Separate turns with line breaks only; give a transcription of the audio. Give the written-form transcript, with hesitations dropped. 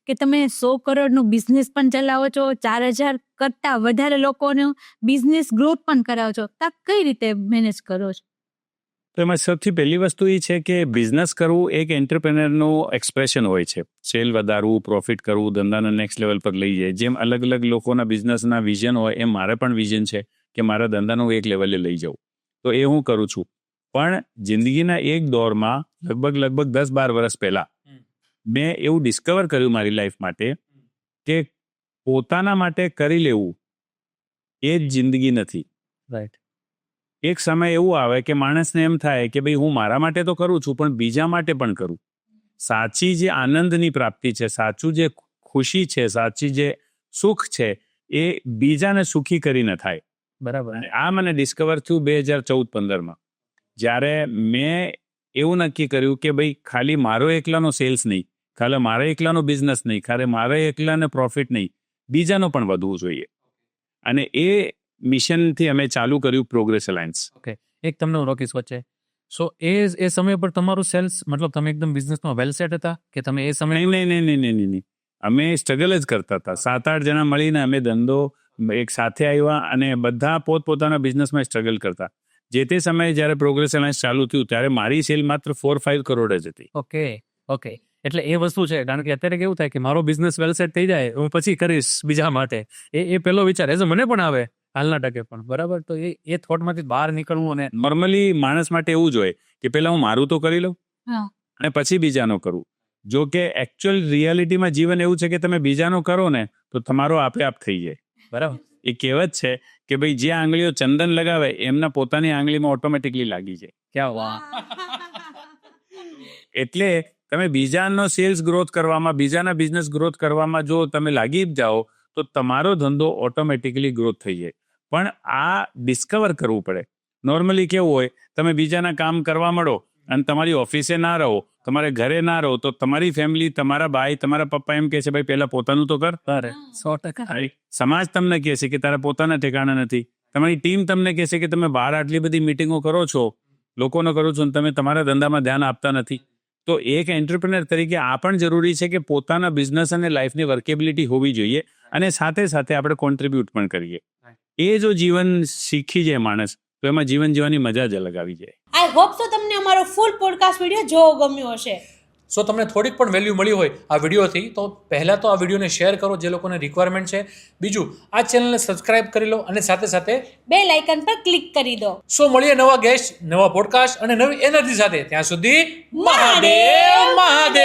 કે તમે 100 કરોડનું બિઝનેસ પણ ચલાવો છો, 4,000 કરતા વધારે લોકોનો બિઝનેસ ગ્રોથ પણ કરાવો છો, તો કઈ રીતે મેનેજ કરો છો?
તો એમાં સૌથી પહેલી વસ્તુ એ છે કે બિઝનેસ કરવું એક એન્ટરપ્રેનરનું એક્સપ્રેશન હોય છે. સેલ વધારવું, પ્રોફિટ કરવું, ધંધાને નેક્સ્ટ લેવલ પર લઈ જાય. જેમ અલગ અલગ લોકોના બિઝનેસના વિઝન હોય એમ મારે પણ વિઝન છે કે મારા ધંધાનું એક લેવલે લઈ જાઉં. તો એ હું કરું છું. પણ જિંદગીના એક દોરમાં લગભગ 10-12 વર્ષ પહેલા મેં એવું ડિસ્કવર કર્યું મારી લાઈફ માટે કે પોતાના માટે કરી લેવું એ જ જિંદગી નથી.
રાઈટ.
એક સમય એવું આવે કે માણસને એમ થાય કે ભાઈ હું મારા માટે તો કરું છું પણ બીજા માટે પણ કરું. સાચી જે આનંદની પ્રાપ્તિ છે, સાચું જે ખુશી છે, સાચી જે સુખ છે એ બીજાને સુખી કરીને થાય.
બરાબર.
અને આ મને ડિસ્કવર થયું 2014-15માં, જ્યારે મેં એવું નક્કી કર્યું કે ભાઈ ખાલી મારો એકલાનો સેલ્સ નહીં, ખાલી મારા એકલાનો બિઝનેસ નહીં, ખાલી મારા એકલાને પ્રોફિટ નહીં, બીજાનો પણ વધવું જોઈએ. અને એ મિશનથી અમે ચાલુ કર્યું પ્રોગ્રેસ અલાયન્સ.
ઓકે, એક તમને હું રોકીશ વચ્ચે. સો એ સમય પર તમારું સેલ્સ, મતલબ તમે એકદમ બિઝનેસમાં વેલ સેટ હતા કે તમે એ સમય?
નહીં. અમે સ્ટ્રગલ જ કરતા હતા. 7-8 જણા મળીને અમે ધંધો એક સાથે આવ્યા અને બધા પોતપોતાના બિઝનેસમાં સ્ટ્રગલ કરતા. જે તે સમયે જ્યારે પ્રોગ્રેસ અલાયન્સ ચાલુ થયું ત્યારે મારી સેલ માત્ર 4-5 કરોડ જ હતી.
ઓકે. એટલે એ વસ્તુ છે, કારણ કે અત્યારે કેવું થાય કે મારો બિઝનેસ વેલ સેટ થઈ જાય, હું પછી કરીશ બીજા માટે. એ પહેલો વિચાર એઝ મને પણ આવે હાલના ટકે પણ. બરાબર. તો એ થોટમાંથી બહાર નીકળવું. અને
નોર્મલી માણસ માટે એવું જ હોય કે પહેલા હું મારું તો કરી લઉં અને પછી બીજાનો કરું. જો કે એકચ્યુઅલ રિયાલિટીમાં જીવન એવું છે કે તમે બીજાનો કરો ને તો તમારો આપે આપ થઈ જાય.
બરાબર.
એ કહેવત છે કે ભાઈ જે આંગળીઓ ચંદન લગાવે એમના પોતાની આંગળીમાં ઓટોમેટિકલી લાગી જાય.
ક્યાં વાહ.
એટલે તમે બીજાનો સેલ્સ ગ્રોથ કરવામાં, બીજાના બિઝનેસ ગ્રોથ કરવામાં જો તમે લાગી જાઓ તો તમારો ધંધો ઓટોમેટિકલી ગ્રોથ થઈ જાય. પણ આ ડિસ્કવર કરવું પડે. નોર્મલી કેવું હોય, તમે બીજાના કામ કરવા માંડો અને તમારી ઓફિસે ના રહો, તમારે ઘરે ના રહો, તો તમારી ફેમિલી, તમારા ભાઈ, તમારા પપ્પા એમ કહે છે ભાઈ પહેલા પોતાનું તો કર.
100%.
સમાજ તમને કહે છે કે તારા પોતાના ઠેકાણા નથી. તમારી ટીમ તમને કહે છે કે તમે બહાર આટલી બધી મિટિંગો કરો છો, લોકોનો કરો છો, તમે તમારા ધંધામાં ધ્યાન આપતા નથી. તો એક એન્ટરપ્રેનર તરીકે આ પણ જરૂરી છે કે પોતાના બિઝનેસ અને લાઈફની વર્કેબિલિટી હોવી જોઈએ અને સાથે સાથે આપણે કોન્ટ્રીબ્યુટ પણ કરીએ. એ જો જીવન શીખી જાય માણસ તો એમાં જીવન જીવવાની મજા જ અલગ આવી જાય.
આઈ હોપ સો તમને અમારો ફૂલ પોડકાસ્ટ વિડીયો જોવો ગમ્યો હશે.
સો તમને થોડીક પણ વેલ્યુ મળી હોય આ વિડીયોથી, તો પહેલાં તો આ વિડીયોને શેર કરો જે લોકોને રિક્વાયરમેન્ટ છે. બીજું, આ ચેનલને સબસ્ક્રાઇબ કરી લો અને સાથે સાથે
બેલ આઇકન પર ક્લિક કરી દો.
સો મળીએ નવા ગેસ્ટ, નવા પોડકાસ્ટ અને નવી એનર્જી સાથે. ત્યાં સુધી મહાદેવ.